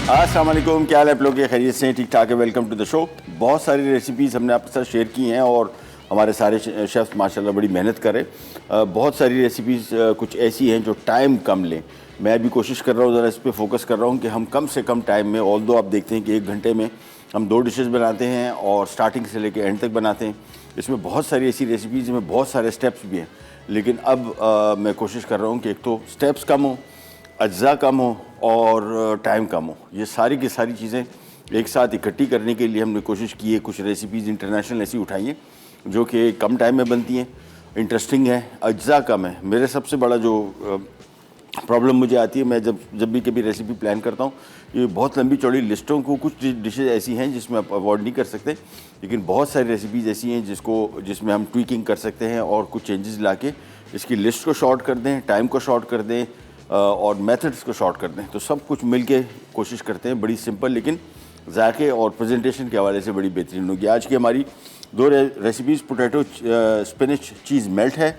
अस्सलाम वालेकुम, क्या हाल है आप लोग? खैरियत से ठीक ठाक है। Welcome to the show. बहुत सारी रेसिपीज़ हमने आपके साथ शेयर की हैं और हमारे सारे शेफ़्स माशाल्लाह बड़ी मेहनत करें। बहुत सारी रेसिपीज़ कुछ ऐसी हैं जो टाइम कम लें। मैं भी कोशिश कर रहा हूँ, ज़रा इस पर फोकस कर रहा हूँ कि हम कम से कम टाइम में, ऑल्दो आप देखते हैं कि 1 घंटे में हम 2 डिशेज़ बनाते हैं और स्टार्टिंग से लेकर एंड तक बनाते हैं। इसमें बहुत सारी ऐसी रेसिपीज़ में बहुत सारे स्टेप्स भी हैं, लेकिन अब मैं कोशिश कर रहा हूँ कि एक तो स्टेप्स कम हो, अज्जा कम हो और टाइम कम हो। ये सारी की सारी चीज़ें एक साथ इकट्ठी करने के लिए हमने कोशिश की है। कुछ रेसिपीज़ इंटरनेशनल ऐसी उठाई हैं जो कि कम टाइम में बनती हैं, इंटरेस्टिंग है, अज्जा कम है। मेरे सबसे बड़ा जो प्रॉब्लम मुझे आती है, मैं जब भी कभी रेसिपी प्लान करता हूँ, ये बहुत लंबी चौड़ी लिस्टों को, कुछ डिशेज़ ऐसी हैं जिसमें आप अवॉइड नहीं कर सकते, लेकिन बहुत सारी रेसिपीज़ ऐसी हैं जिसमें हम ट्वीकिंग कर सकते हैं और कुछ चेंजेस ला के इसकी लिस्ट को शॉर्ट कर दें, टाइम को शॉर्ट कर दें और मेथड्स को शॉर्ट कर दें। तो सब कुछ मिल के कोशिश करते हैं, बड़ी सिंपल लेकिन जायके और प्रेजेंटेशन के हवाले से बड़ी बेहतरीन होगी। आज की हमारी 2 recipes, potato spinach cheese melt है,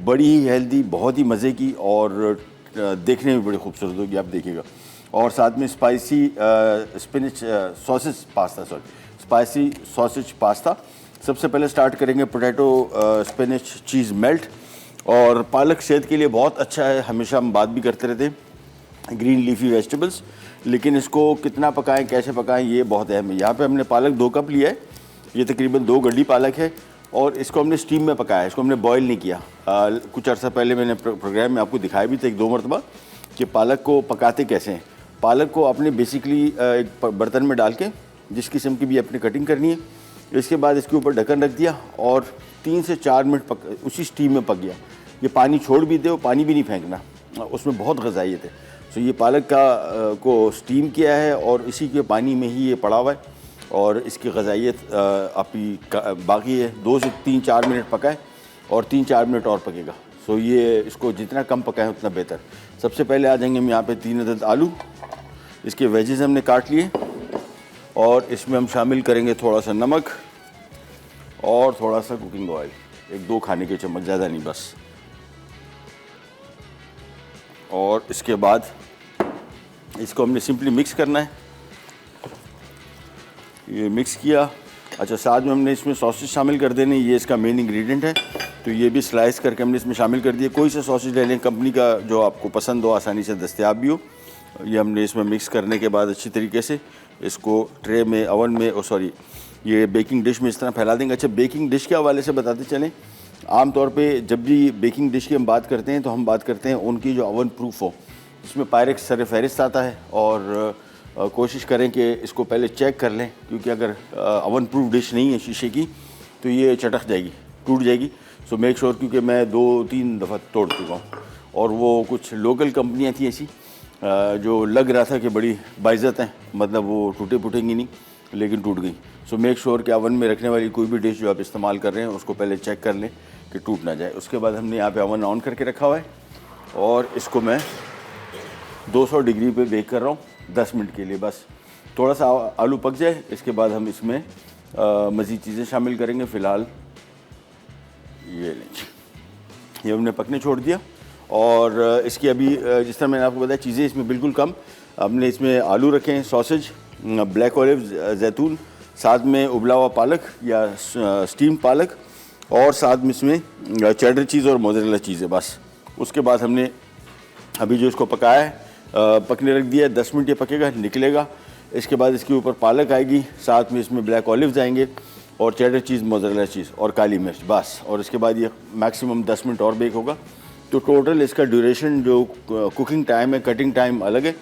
बड़ी ही हेल्दी, बहुत ही मज़े की और देखने में बड़ी खूबसूरत होगी, आप देखिएगा। और साथ में spicy spinach sausage pasta, spicy sausage pasta. सबसे पहले स्टार्ट करेंगे पोटैटो स्पिनच चीज़ मेल्ट। और पालक सेहत के लिए बहुत अच्छा है, हमेशा हम बात भी करते रहते हैं, ग्रीन लीफी वेजिटेबल्स, लेकिन इसको कितना पकाएं, कैसे पकाएं, ये बहुत अहम है। यहाँ पे हमने पालक 2 कप लिया है, ये तकरीबन 2 गड्डी पालक है और इसको हमने स्टीम में पकाया है, इसको हमने बॉईल नहीं किया। कुछ अर्सा पहले मैंने प्रोग्राम में आपको दिखाया भी था 1-2 मरतबा कि पालक को पकाते कैसे हैं। पालक को आपने बेसिकली एक बर्तन में डाल के, जिस किस्म की भी आपने कटिंग करनी है, इसके बाद इसके ऊपर ढक्कन रख दिया और 3 से 4 मिनट उसी स्टीम में पक गया। ये पानी छोड़ भी दे, पानी भी नहीं फेंकना, उसमें बहुत ग़िज़ाइयत है। सो ये पालक को स्टीम किया है और इसी के पानी में ही ये पड़ा हुआ है और इसकी ग़िज़ाइयत आपकी बाकी है। 2 से 3-4 मिनट पकाए और 3-4 मिनट और पकेगा। सो ये इसको जितना कम पकाएं उतना बेहतर। सबसे पहले आ जाएंगे हम यहाँ पे 3 अदद आलू, इसके वेजेस हमने काट लिए और इसमें हम शामिल करेंगे थोड़ा सा नमक और थोड़ा सा कुकिंग ऑयल, 1-2 खाने के चम्मच, ज़्यादा नहीं बस। और इसके बाद इसको हमने सिंपली मिक्स करना है। ये मिक्स किया। अच्छा, साथ में हमने इसमें सॉसेज शामिल कर देने, ये इसका मेन इंग्रेडिएंट है, तो ये भी स्लाइस करके हमने इसमें शामिल कर दिए। कोई सा सॉसेज ले लें, कंपनी का जो आपको पसंद हो, आसानी से दस्तयाब भी हो। ये हमने इसमें मिक्स करने के बाद अच्छी तरीके से इसको ट्रे में, ओवन में, ये बेकिंग डिश में इस तरह फैला देंगे। अच्छा, बेकिंग डिश के हवाले से बताते चलें, आम तौर पे जब भी बेकिंग डिश की हम बात करते हैं तो हम बात करते हैं उनकी जो ओवन प्रूफ हो, इसमें पायरेक्स सर-ए-फ़हरिस्त आता है और कोशिश करें कि इसको पहले चेक कर लें, क्योंकि अगर ओवन प्रूफ डिश नहीं है शीशे की तो ये चटक जाएगी, टूट जाएगी। सो मेक श्योर, क्योंकि मैं 2-3 दफ़ा तोड़ चुका हूँ और वो कुछ लोकल कंपनियाँ थी ऐसी जो लग रहा था कि बड़ी बाइज़्ज़त हैं, मतलब वो टूटेंगी नहीं, लेकिन टूट गई। सो मेक श्योर कि ओवन में रखने वाली कोई भी डिश जो आप इस्तेमाल कर रहे हैं उसको पहले चेक कर लें कि टूट ना जाए। उसके बाद हमने यहाँ पे ओवन ऑन करके रखा हुआ है और इसको मैं 200 डिग्री पे बेक कर रहा हूँ 10 मिनट के लिए बस। थोड़ा सा आलू पक जाए, इसके बाद हम इसमें मज़ीद चीज़ें शामिल करेंगे। फ़िलहाल ये लें, ये हमने पकने छोड़ दिया और इसकी अभी जिस तरह मैंने आपको बताया चीज़ें इसमें बिल्कुल कम। हमने इसमें आलू रखे हैं, सॉसेज, ब्लैक ऑलिव, जैतून, साथ में उबला हुआ पालक या स्टीम पालक और साथ में इसमें चेडर चीज़ और मोज़रेला चीज़ है बस। उसके बाद हमने अभी जो इसको पकाया है पकने रख दिया है, 10 मिनट ये पकेगा, निकलेगा। इसके बाद इसके ऊपर पालक आएगी, साथ में इसमें ब्लैक ऑलिव्स आएंगे और चेडर चीज़, मोज़रेला चीज़ और काली मिर्च बस। और इसके बाद ये मैक्सिमम 10 मिनट और बेक होगा। तो टोटल इसका ड्यूरेशन, जो कुकिंग टाइम है, कटिंग टाइम अलग है,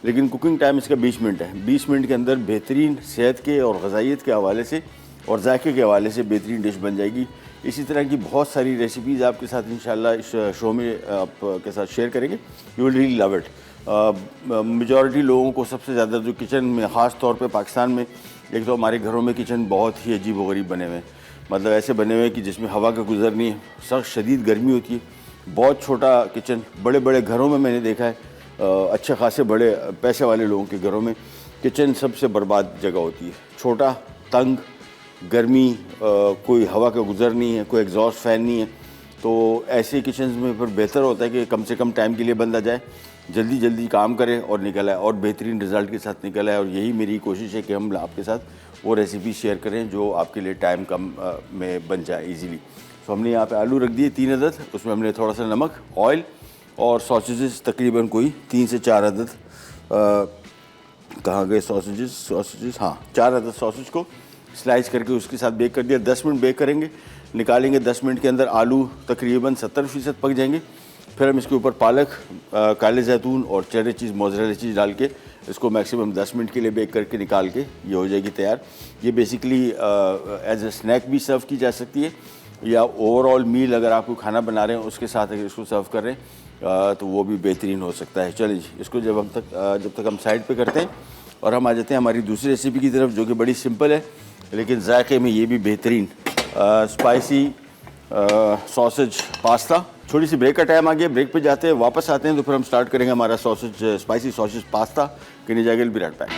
लेकिन कुकिंग टाइम इसका 20 मिनट है। 20 मिनट के अंदर बेहतरीन सेहत के और ग़िज़ाइयत के हवाले से और जायके के हवाले से बेहतरीन डिश बन जाएगी। इसी तरह की बहुत सारी रेसिपीज़ आपके साथ इंशाल्लाह इस शो में आपके साथ शेयर करेंगे। You will really love it. Majority लोगों को सबसे ज़्यादा जो किचन में, ख़ास तौर पे पाकिस्तान में, एक तो हमारे घरों में किचन बहुत ही अजीब व गरीब बने हुए हैं, मतलब ऐसे बने हुए हैं कि जिसमें हवा का गुजर नहीं है, सख्त शदीद गर्मी होती है, बहुत छोटा किचन। बड़े बड़े घरों में मैंने देखा है, अच्छे खासे बड़े पैसे वाले लोगों के घरों में किचन सबसे बर्बाद जगह होती है। छोटा, तंग, गर्मी, कोई हवा का गुजर नहीं है, कोई एग्जॉस्ट फ़ैन नहीं है। तो ऐसे किचन्स में फिर बेहतर होता है कि कम से कम टाइम के लिए बंदा जाए, जल्दी जल्दी काम करे और निकल आए और बेहतरीन रिज़ल्ट के साथ निकल आए। और यही मेरी कोशिश है कि हम आपके साथ वो रेसिपी शेयर करें जो आपके लिए टाइम कम में बन जाए ईजीली। तो हमने यहाँ पे आलू रख दिए 3 अदद, उसमें हमने थोड़ा सा नमक, ऑयल और सॉसेजेस तकरीबन कोई 3 से 4 अदद, कहाँ गए सॉसेजेस, हाँ 4 अदद सॉसेज को स्लाइस करके उसके साथ बेक कर दिया। 10 मिनट बेक करेंगे, निकालेंगे। 10 मिनट के अंदर आलू तकरीबन 70% पक जाएंगे। फिर हम इसके ऊपर पालक, काले जैतून और चेडर चीज़, मोज़रेला चीज़ डाल के इसको मैक्सिमम 10 मिनट के लिए बेक करके निकाल के ये हो जाएगी तैयार। ये बेसिकली एज ए स्नैक भी सर्व की जा सकती है, या ओवरऑल मील अगर आपको खाना बना रहे हैं उसके साथ अगर इसको सर्व कर रहे हैं तो वो भी बेहतरीन हो सकता है। चलिए जी, इसको जब तक हम साइड पे करते हैं और हम आ जाते हैं हमारी दूसरी रेसिपी की तरफ, जो कि बड़ी सिंपल है लेकिन जायके में ये भी बेहतरीन, स्पाइसी सॉसेज पास्ता। छोटी सी ब्रेक का टाइम आ गया, ब्रेक पे जाते हैं, वापस आते हैं तो फिर हम स्टार्ट करेंगे हमारा स्पाइसी सॉसेज पास्ता। कैन जाएगा be right back.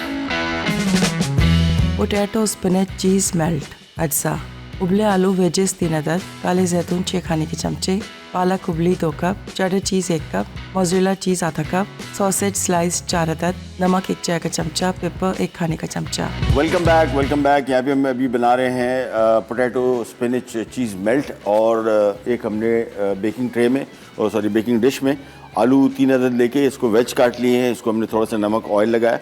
Potato spinach cheese melt अज्जा, उबले आलू वेजेस 3 अदद, काले जैतून 6 खाने के चमचे, पालक उबली 2 कप, चेडर चीज़ 1 कप, मोज़रेला चीज़ आधा कप, सॉसेज स्लाइस 4 अदद, नमक 1 चाय का चमचा, पेपर 1 खाने का चमचा। Welcome back. यहाँ पे हम अभी बना रहे हैं पोटैटो स्पिनच चीज़ मेल्ट, और एक हमने बेकिंग डिश में आलू 3 अदद लेके इसको वेज काट लिए हैं। इसको हमने थोड़ा सा नमक ऑयल लगाया,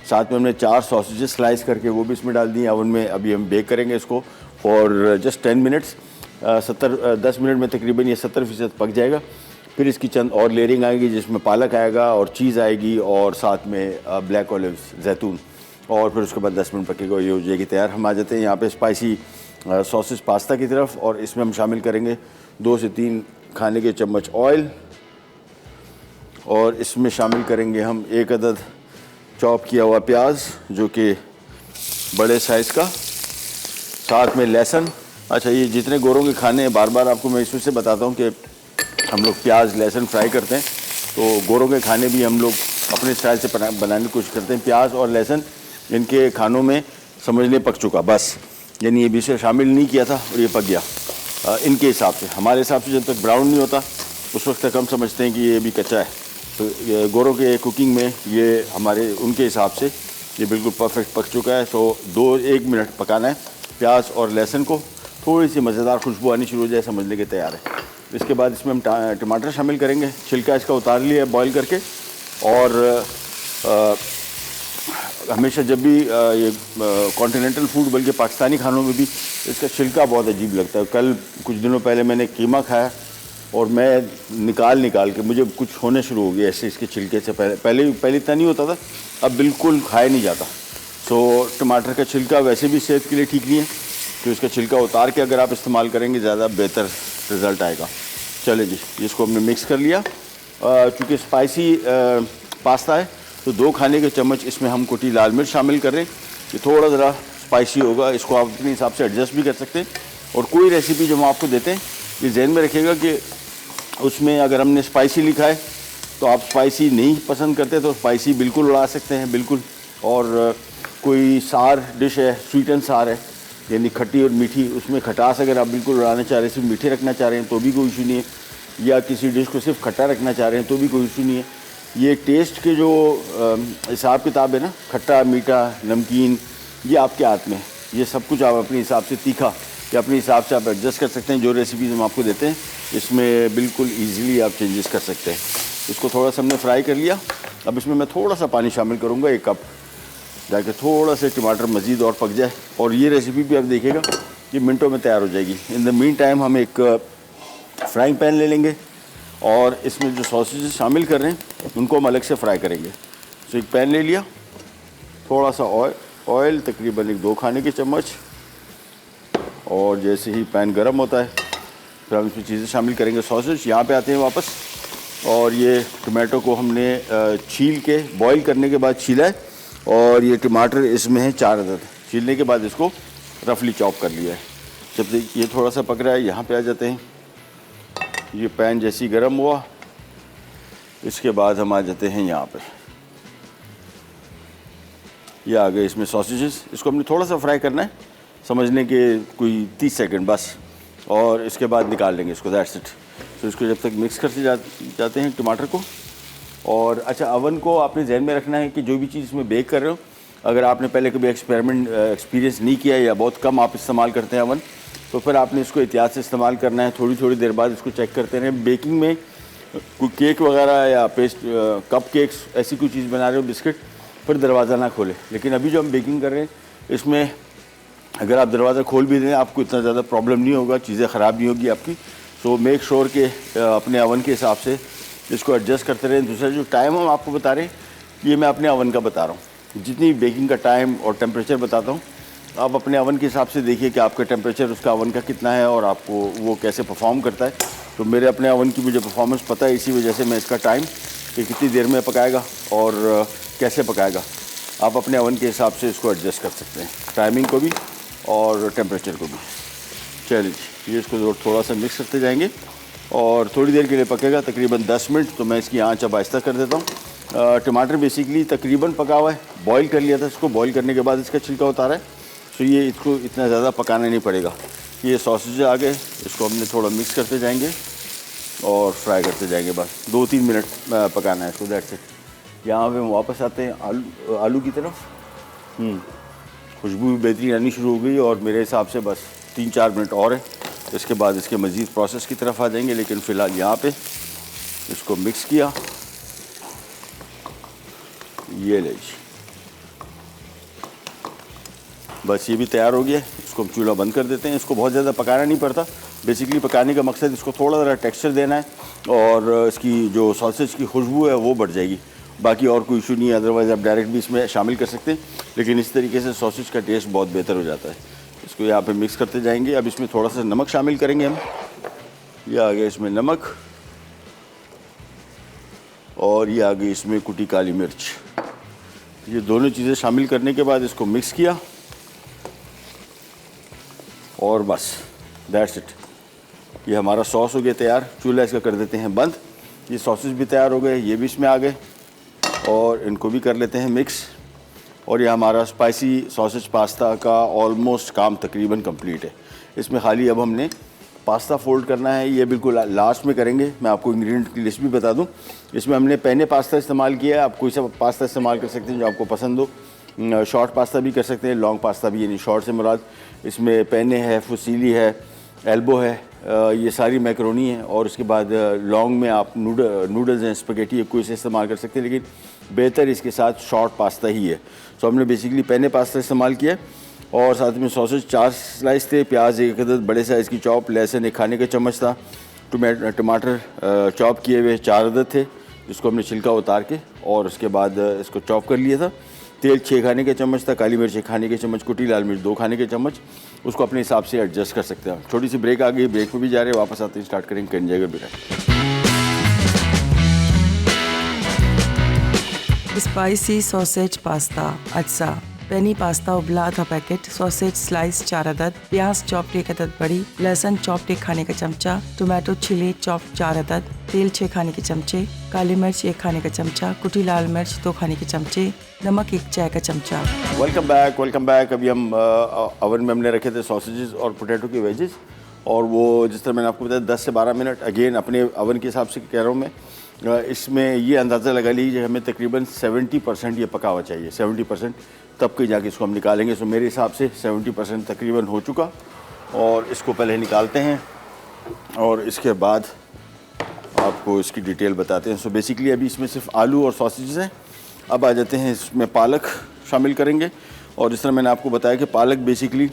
साथ में हमने 4 सॉसेजेस स्लाइस करके वो भी इसमें डाल दिए। ओवन में अभी हम बेक करेंगे इसको फॉर जस्ट 10 मिनट्स। 10 मिनट में तकरीबन ये 70% पक जाएगा। फिर इसकी चंद और लेयरिंग आएगी जिसमें पालक आएगा और चीज़ आएगी और साथ में ब्लैक ऑलिव्स, जैतून, और फिर उसके बाद 10 मिनट पकेगा, ये हो जाएगी तैयार। हम आ जाते हैं यहाँ पे स्पाइसी सॉसेज पास्ता की तरफ, और इसमें हम शामिल करेंगे 2 से 3 खाने के चम्मच ऑयल, और इसमें शामिल करेंगे हम 1 अदद चॉप किया हुआ प्याज जो कि बड़े साइज़ का, साथ में लहसुन। अच्छा, ये जितने गोरों के खाने हैं, बार बार आपको मैं इसमें से बताता हूँ कि हम लोग प्याज लहसुन फ्राई करते हैं, तो गोरों के खाने भी हम लोग अपने स्टाइल से बनाने की कोशिश करते हैं। प्याज और लहसुन इनके खानों में समझ लें पक चुका, बस, यानी ये भी इसे शामिल नहीं किया था और ये पक गया इनके हिसाब से। हमारे हिसाब से जब तक ब्राउन नहीं होता उस वक्त तक हम समझते हैं कि ये भी कच्चा है। तो गोरों के कुकिंग में ये हमारे उनके हिसाब से ये बिल्कुल परफेक्ट पक चुका है। तो 1 मिनट पकाना है प्याज और लहसुन को, थोड़ी सी मज़ेदार खुशबू आनी शुरू हो जाए, समझ लेंगे तैयार है। इसके बाद इसमें हम टमाटर शामिल करेंगे, छिलका इसका उतार लिया है बॉईल करके। और हमेशा जब भी ये कॉन्टिनेंटल फूड, बल्कि पाकिस्तानी खानों में भी इसका छिलका बहुत अजीब लगता है। कल कुछ दिनों पहले मैंने कीमा खाया और मैं निकाल के मुझे कुछ होने शुरू हो गया ऐसे इसके छिलके से। पहले इतना नहीं होता था, अब बिल्कुल खाया नहीं जाता। तो टमाटर का छिलका वैसे भी सेहत के लिए ठीक नहीं है, तो इसका छिलका उतार के अगर आप इस्तेमाल करेंगे ज़्यादा बेहतर रिज़ल्ट आएगा। चले जी, इसको हमने मिक्स कर लिया। चूँकि स्पाइसी पास्ता है तो 2 खाने के चम्मच इसमें हम कुटी लाल मिर्च शामिल कर रहे हैं। ये थोड़ा ज़रा स्पाइसी होगा, इसको आप अपने हिसाब से एडजस्ट भी कर सकते हैं। और कोई रेसिपी जो हम आपको देते हैं ये जहन में रखिएगा कि उसमें अगर हमने स्पाइसी लिखा है तो आप स्पाइसी नहीं पसंद करते तो स्पाइसी बिल्कुल उड़ा सकते हैं, बिल्कुल। और कोई सार डिश है, स्वीट एंड सार है, यानी खट्टी और मीठी, उसमें खटास अगर आप बिल्कुल उड़ाना चाह रहे हैं, सिर्फ मीठे रखना चाह रहे हैं तो भी कोई इशू नहीं है, या किसी डिश को सिर्फ खट्टा रखना चाह रहे हैं तो भी कोई इशू नहीं है। ये टेस्ट के जो हिसाब किताब है ना, खट्टा मीठा नमकीन, ये आपके हाथ में है। ये सब कुछ आप अपने हिसाब से, तीखा या अपने हिसाब से आप एडजस्ट कर सकते हैं। जो रेसिपीज़ हम आपको देते हैं इसमें बिल्कुल ईजिली आप चेंजेस कर सकते हैं। इसको थोड़ा सा हमने फ्राई कर लिया। अब इसमें मैं थोड़ा सा पानी शामिल करूँगा, 1 कप, ताकि थोड़ा से टमाटर मज़ीद और पक जाए। और ये रेसिपी भी आप देखिएगा ये मिनटों में तैयार हो जाएगी। इन द मीन टाइम हम एक फ्राइंग पैन ले लेंगे और इसमें जो सॉसेज शामिल कर रहे हैं उनको हम अलग से फ्राई करेंगे। तो एक पैन ले लिया, थोड़ा सा ऑयल तकरीबन 2 खाने के चम्मच, और जैसे ही पैन गर्म होता है फिर हम इसमें चीज़ें शामिल करेंगे। सॉसेज यहाँ पे आते हैं वापस, और ये टमाटो को हमने छील के बॉईल करने के बाद छीला है, और ये टमाटर इसमें है 4 अदद, छीलने के बाद इसको रफली चॉप कर लिया है। जब तक ये थोड़ा सा पक रहा है यहाँ पे आ जाते हैं। ये पैन जैसे ही गर्म हुआ इसके बाद हम आ जाते हैं यहाँ पे, ये आ गए इसमें सॉसेजेस। इसको हमने थोड़ा सा फ्राई करना है, समझने के कोई 30 सेकंड बस, और इसके बाद निकाल लेंगे इसको, दैट्स इट। तो इसको जब तक मिक्स करते जाते हैं टमाटर को, और अच्छा, अवन को आपने जहन में रखना है कि जो भी चीज़ इसमें बेक कर रहे हो, अगर आपने पहले कभी एक्सपीरियंस नहीं किया या बहुत कम आप इस्तेमाल करते हैं अवन, तो फिर आपने इसको एहतियात से इस्तेमाल करना है। थोड़ी थोड़ी देर बाद इसको चेक करते रहें। बेकिंग में कोई केक वगैरह या कप केक्स ऐसी कोई चीज़ बना रहे हो, बिस्किट, फिर दरवाज़ा ना खोलें। लेकिन अभी जो हम बेकिंग कर रहे हैं इसमें अगर आप दरवाज़ा खोल भी दें आपको इतना ज़्यादा प्रॉब्लम नहीं होगा, चीज़ें ख़राब नहीं होगी आपकी। सो मेक श्योर के अपने अवन के हिसाब से इसको एडजस्ट करते रहें। दूसरा जो टाइम हम आपको बता रहे हैं ये मैं अपने अवन का बता रहा हूँ। जितनी बेकिंग का टाइम और टेम्परेचर बताता हूँ आप अपने अवन के हिसाब से देखिए कि आपका टेम्परेचर उसका अवन का कितना है और आपको वो कैसे परफॉर्म करता है। तो मेरे अपने अवन की मुझे परफॉर्मेंस पता है, इसी वजह से मैं इसका टाइम कि कितनी देर में पकाएगा और कैसे पकाएगा आप अपने अवन के हिसाब से इसको एडजस्ट कर सकते हैं, टाइमिंग को भी और टेम्परेचर को भी। चलिए ये इसको थोड़ा सा मिक्स करते जाएंगे और थोड़ी देर के लिए पकेगा, तकरीबन 10 मिनट। तो मैं इसकी आंच अब आहिस्ता कर देता हूँ। टमाटर बेसिकली तकरीबन पका हुआ है, बॉईल कर लिया था इसको, बॉईल करने के बाद इसका छिलका उतारा है। तो ये इसको इतना ज़्यादा पकाना नहीं पड़ेगा। ये सॉसेज आ गए, इसको हमने थोड़ा मिक्स करते जाएंगे और फ्राई करते जाएंगे। बस 2-3 मिनट पकाना है इसको, दैट्स इट। यहाँ पे हम वापस आते हैं आलू की तरफ। खुशबू भी बेहतरीन आनी शुरू हो गई और मेरे हिसाब से बस 3-4 मिनट और है, इसके बाद इसके मज़ीद प्रोसेस की तरफ आ जाएंगे। लेकिन फ़िलहाल यहाँ पे इसको मिक्स किया, ये ले जी, बस ये भी तैयार हो गया। इसको हम चूल्हा बंद कर देते हैं। इसको बहुत ज़्यादा पकाना नहीं पड़ता, बेसिकली पकाने का मकसद इसको थोड़ा ज़रा टेक्सचर देना है और इसकी जो सॉसेज की खुशबू है वो बढ़ जाएगी। बाकी और कोई इशू नहीं है, अदरवाइज़ आप डायरेक्ट भी इसमें शामिल कर सकते हैं, लेकिन इस तरीके से सॉसेज का टेस्ट बहुत बेहतर हो जाता है। इसको यहाँ पे मिक्स करते जाएंगे। अब इसमें थोड़ा सा नमक शामिल करेंगे हम। ये आ गया इसमें नमक और ये आ गई इसमें कुटी काली मिर्च। ये दोनों चीज़ें शामिल करने के बाद इसको मिक्स किया और बस दैट्स इट। ये हमारा सॉस हो गया तैयार। चूल्हा इसका कर देते हैं बंद। ये सॉसेज भी तैयार हो गए, ये भी इसमें आ गए और इनको भी कर लेते हैं मिक्स। और ये हमारा स्पाइसी सॉसेज पास्ता का ऑलमोस्ट काम तकरीबन कंप्लीट है। इसमें खाली अब हमने पास्ता फोल्ड करना है, ये बिल्कुल लास्ट में करेंगे। मैं आपको इंग्रेडिएंट की लिस्ट भी बता दूं। इसमें हमने पेने पास्ता इस्तेमाल किया है। आप कोई सा पास्ता इस्तेमाल कर सकते हैं जो आपको पसंद हो। शॉर्ट पास्ता भी कर सकते हैं, लॉन्ग पास्ता भी, यानी शॉर्ट से मुराद इसमें पेने है, फुसीली है, एल्बो है, ये सारी मैकरोनी है। और उसके बाद लॉन्ग में आप नूडल्स हैं, स्पैगेटी है, कोई से इस्तेमाल कर सकते हैं, लेकिन बेहतर इसके साथ शॉर्ट पास्ता ही है। तो हमने बेसिकली पेने पास्ता इस्तेमाल किया और साथ में सॉसेज 4 स्लाइस थे, प्याज 1 अदद बड़े साइज़ की चॉप, लहसुन 1 खाने का चम्मच था, टमाटर चॉप किए हुए 4 अदद थे, जिसको हमने छिलका उतार के और उसके बाद इसको चॉप कर लिया था। तेल 6 खाने के चम्मच था, काली मिर्च 1 खाने के चम्मच, कुटी लाल मिर्च 2 खाने के चम्मच। उसको अपने हिसाब से एडजस्ट कर सकते हैं। छोटी सी ब्रेक आ गई, ब्रेक में भी जा रहे हैं, वापस आते हैं, स्टार्ट करेंगे कहीं जगह भी रहे। स्पाइसी सॉसेज पास्ता अज्जा, पेनी पास्ता उबला आधा पैकेट, सॉसेज स्लाइस 4 अदद, प्याज चॉप्ड 1 अदद बड़ी, लहसुन चॉप्ड 1 खाने का चमचा, टोमेटो चिली चॉप्ड 4 अदद, तेल 6 खाने के चमचे, काली मिर्च 1 खाने का चमचा, कुटी लाल मिर्च 2 खाने के चमचे, नमक 1 चाय का चमचा। Welcome back. अभी हम ओवन में हमने रखे थे सॉसेजेस और पोटैटो के वेजेस, और वो जिस तरह मैंने आपको बताया 10 से 12 मिनट, अगेन अपने ओवन के हिसाब से कह रहा हूँ मैं। इसमें ये अंदाज़ा लगा लीजिए हमें तकरीबन 70% ये पका हुआ चाहिए, 70%, तब कहीं जाके इसको हम निकालेंगे। सो मेरे हिसाब से 70% तकरीबन हो चुका और इसको पहले निकालते हैं और इसके बाद आपको इसकी डिटेल बताते हैं। सो बेसिकली अभी इसमें सिर्फ आलू और सॉसेजेस हैं। अब आ जाते हैं इसमें पालक शामिल करेंगे। और जिस तरह मैंने आपको बताया कि पालक बेसिकली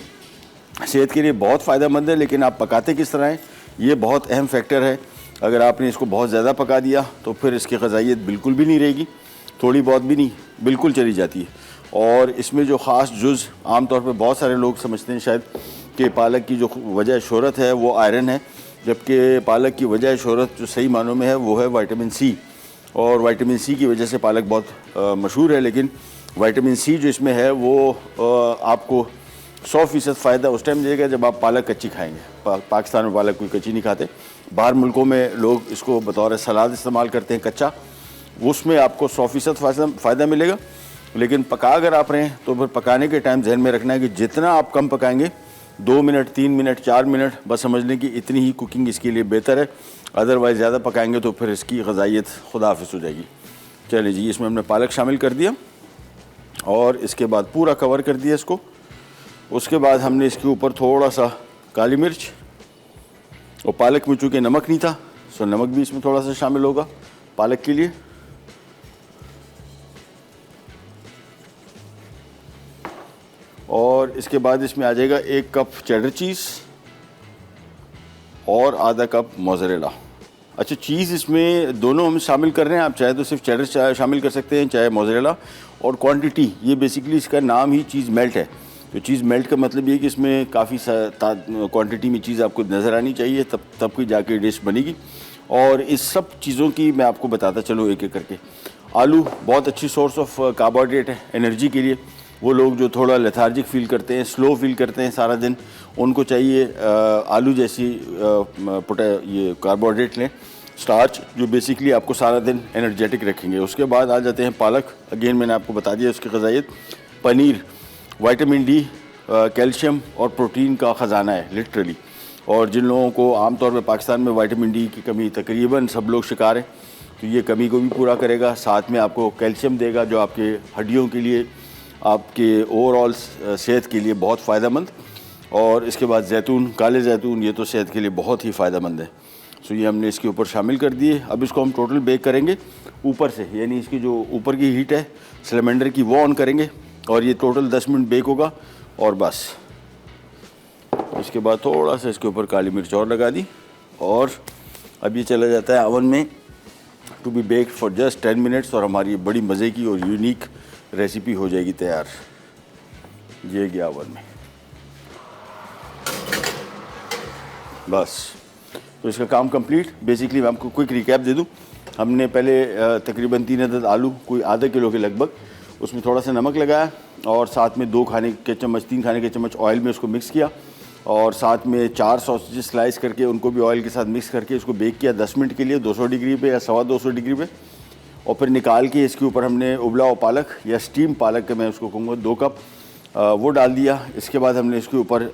सेहत के लिए बहुत फ़ायदेमंद है, लेकिन आप पकाते किस तरह हैं ये बहुत अहम फैक्टर है। अगर आपने इसको बहुत ज़्यादा पका दिया तो फिर इसकी ग़िज़ाइयत बिल्कुल भी नहीं रहेगी, थोड़ी बहुत भी नहीं, बिल्कुल चली जाती है। और इसमें जो ख़ास जुज़ आमतौर पर बहुत सारे लोग समझते हैं शायद कि पालक की जो वजह शोहरत है वो आयरन है, जबकि पालक की वजह शोहरत जो सही मानों में है वो है विटामिन सी। और विटामिन सी की वजह से पालक बहुत मशहूर है। लेकिन विटामिन सी जो इसमें है वो आपको 100% फ़ायदा उस टाइम देगा जब आप पालक कच्ची खाएंगे। पाकिस्तान में पालक कोई कच्ची नहीं खाते, बाहर मुल्कों में लोग इसको बतौर सलाद इस्तेमाल करते हैं कच्चा, उसमें आपको 100% फ़ायदा मिलेगा। लेकिन पका अगर आप रहे हैं तो फिर पकाने के टाइम जहन में रखना है कि जितना आप कम पकाएंगे, 2 मिनट 3 मिनट 4 मिनट, बस समझ लें कि इतनी ही कुकिंग इसके लिए बेहतर है। अदरवाइज़ ज़्यादा पकाएंगे तो फिर इसकी ग़िज़ाइयत खुदा हाफ़िज़ हो जाएगी। चलिए जी, इसमें हमने पालक शामिल कर दिया और इसके बाद पूरा कवर कर दिया इसको। उसके बाद हमने इसके ऊपर थोड़ा सा काली मिर्च, और पालक में चूँकि नमक नहीं था सो नमक भी इसमें थोड़ा सा शामिल होगा पालक के लिए। और इसके बाद इसमें आ जाएगा 1 कप चेडर चीज़ और आधा कप मोज़रेला। अच्छा, चीज़ इसमें दोनों हम शामिल कर रहे हैं, आप चाहे तो सिर्फ चेडर शामिल कर सकते हैं चाहे मोज़रेला। और क्वांटिटी, ये बेसिकली इसका नाम ही चीज़ मेल्ट है। तो चीज़ मेल्ट का मतलब ये है कि इसमें काफ़ी क्वांटिटी में चीज़ आपको नज़र आनी चाहिए, तब कोई जाके डिश बनेगी। और इस सब चीज़ों की मैं आपको बताता चलूँ एक एक करके। आलू बहुत अच्छी सोर्स ऑफ कार्बोहाइड्रेट है एनर्जी के लिए। वो लोग जो थोड़ा लेथार्जिक फील करते हैं, स्लो फील करते हैं सारा दिन, उनको चाहिए आलू जैसी ये कार्बोहाइड्रेट लें, स्टार्च, जो बेसिकली आपको सारा दिन एनर्जेटिक रखेंगे। उसके बाद आ जाते हैं पालक। अगेन मैंने आपको बता दिया उसकी ग़िज़ाइयत। पनीर विटामिन डी, कैल्शियम और प्रोटीन का ख़जाना है लिटरली। और जिन लोगों को आमतौर पर पाकिस्तान में विटामिन डी की कमी तकरीबन सब लोग शिकार हैं, तो ये कमी को भी पूरा करेगा। साथ में आपको कैल्शियम देगा जो आपके हड्डियों के लिए, आपके ओवरऑल सेहत के लिए बहुत फ़ायदेमंद। और इसके बाद जैतून, काले जैतून, ये तो सेहत के लिए बहुत ही फ़ायदेमंद है। सो ये हमने इसके ऊपर शामिल कर दिए। अब इसको हम टोटल बेक करेंगे ऊपर से, यानी इसकी जो ऊपर की हीट है सिलेंडर की वो ऑन करेंगे और ये टोटल 10 मिनट बेक होगा। और बस इसके बाद थोड़ा सा इसके ऊपर काली मिर्च और लगा दी और अब ये चला जाता है ओवन में to be baked for just 10 minutes और हमारी बड़ी मज़े की और यूनिक रेसिपी हो जाएगी तैयार। ये गया ओवन में, बस तो इसका काम कंप्लीट। बेसिकली मैं आपको क्विक रिकैप दे दूं। हमने पहले तकरीबन 3 अदद आलू, कोई आधा किलो के लगभग, उसमें थोड़ा सा नमक लगाया और साथ में 3 खाने के चम्मच ऑयल में उसको मिक्स किया और साथ में 4 सॉसेज स्लाइस करके उनको भी ऑयल के साथ मिक्स करके उसको बेक किया 10 मिनट के लिए 200 डिग्री पे या 250 डिग्री पे। और फिर निकाल के इसके ऊपर हमने उबला हुआ पालक या स्टीम पालक का मैं उसको कहूँगा 2 कप वो डाल दिया। इसके बाद हमने इसके ऊपर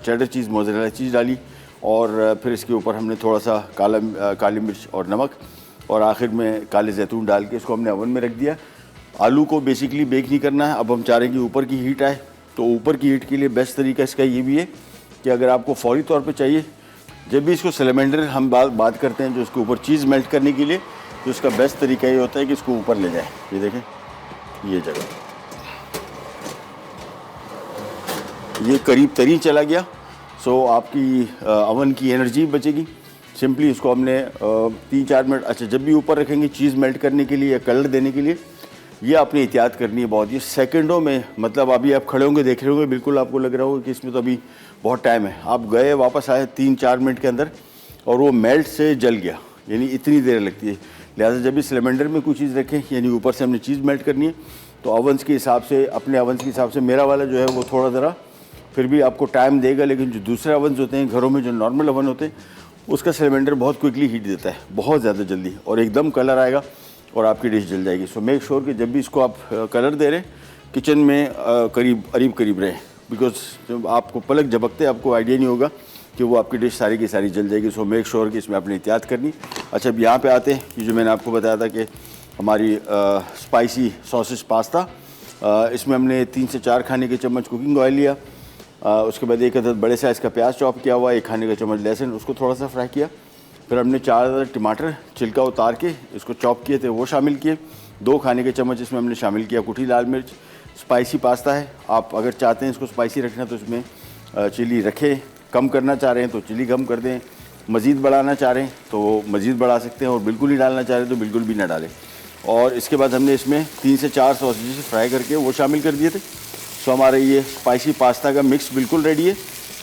चेडर चीज़, मोज़रेला चीज़ डाली और फिर इसके ऊपर हमने थोड़ा सा काली मिर्च और नमक और आखिर में काले जैतून डाल के इसको हमने ओवन में रख दिया। आलू को बेसिकली बेक नहीं करना है। अब हम चाह रहे हैं कि ऊपर की हीट आए, तो ऊपर की हीट के लिए बेस्ट तरीका इसका ये भी है कि अगर आपको फौरी तौर पे चाहिए, जब भी इसको सिलेंडर हम बात करते हैं जो इसके ऊपर चीज़ मेल्ट करने के लिए, तो इसका बेस्ट तरीका ये होता है कि इसको ऊपर ले जाए। ये देखें, ये जगह ये करीब तरीन चला गया। सो आपकी ओवन की एनर्जी बचेगी। सिंपली इसको हमने 3-4 मिनट, अच्छा जब भी ऊपर रखेंगे चीज़ मेल्ट करने के लिए या कलर देने के लिए, ये आपने एहतियात करनी है बहुत। ये सेकंडों में, मतलब अभी आप खड़े होंगे देख रहे होंगे, बिल्कुल आपको लग रहा होगा कि इसमें तो अभी बहुत टाइम है। आप गए वापस आए 3-4 मिनट के अंदर और वो मेल्ट से जल गया, यानी इतनी देर लगती है। लिहाजा जब भी सिलेंडर में कोई चीज़ रखें, यानी ऊपर से हमने चीज़ मेल्ट करनी है, तो ओवन्स के हिसाब से, अपने ओवन्स के हिसाब से, मेरा वाला जो है वो थोड़ा ज़रा फिर भी आपको टाइम देगा, लेकिन जो दूसरे ओवन्स होते हैं घरों में, जो नॉर्मल ओवन होते हैं, उसका सिलेंडर बहुत क्विकली हीट देता है, बहुत ज़्यादा जल्दी, और एकदम कलर आएगा और आपकी डिश जल जाएगी। सो मेक श्योर कि जब भी इसको आप कलर दे रहे हैं किचन में करीब रहे, बिकॉज जब आपको पलक झपकते आपको आइडिया नहीं होगा कि वो आपकी डिश सारी की सारी जल जाएगी। सो मेक श्योर कि इसमें आपने एहतियात करनी। अच्छा, अब यहाँ पे आते हैं कि जो मैंने आपको बताया था कि हमारी स्पाइसी सॉसेज पास्ता, इसमें हमने 3 से 4 खाने के चम्मच कुकिंग ऑयल लिया। उसके बाद 1 अदद बड़े साइज़ का प्याज चॉप किया हुआ, 1 खाने का चम्मच लहसुन, उसको थोड़ा सा फ्राई किया। फिर हमने 4 अदद टमाटर छिलका उतार के इसको चॉप किए थे, वो शामिल किए। 2 खाने के चम्मच इसमें हमने शामिल किया कुटी लाल मिर्च। स्पाइसी पास्ता है, आप अगर चाहते हैं इसको स्पाइसी रखना तो इसमें चिली रखें, कम करना चाह रहे हैं तो चिली कम कर दें, मज़ीद बढ़ाना चाह रहे हैं तो मज़ीद बढ़ा सकते हैं और बिल्कुल ही डालना चाह रहे हैं तो बिल्कुल भी ना डालें। और इसके बाद हमने इसमें 3 से 4 सॉसेज फ्राई करके वो शामिल कर दिए थे। सो हमारा ये स्पाइसी पास्ता का मिक्स बिल्कुल रेडी है।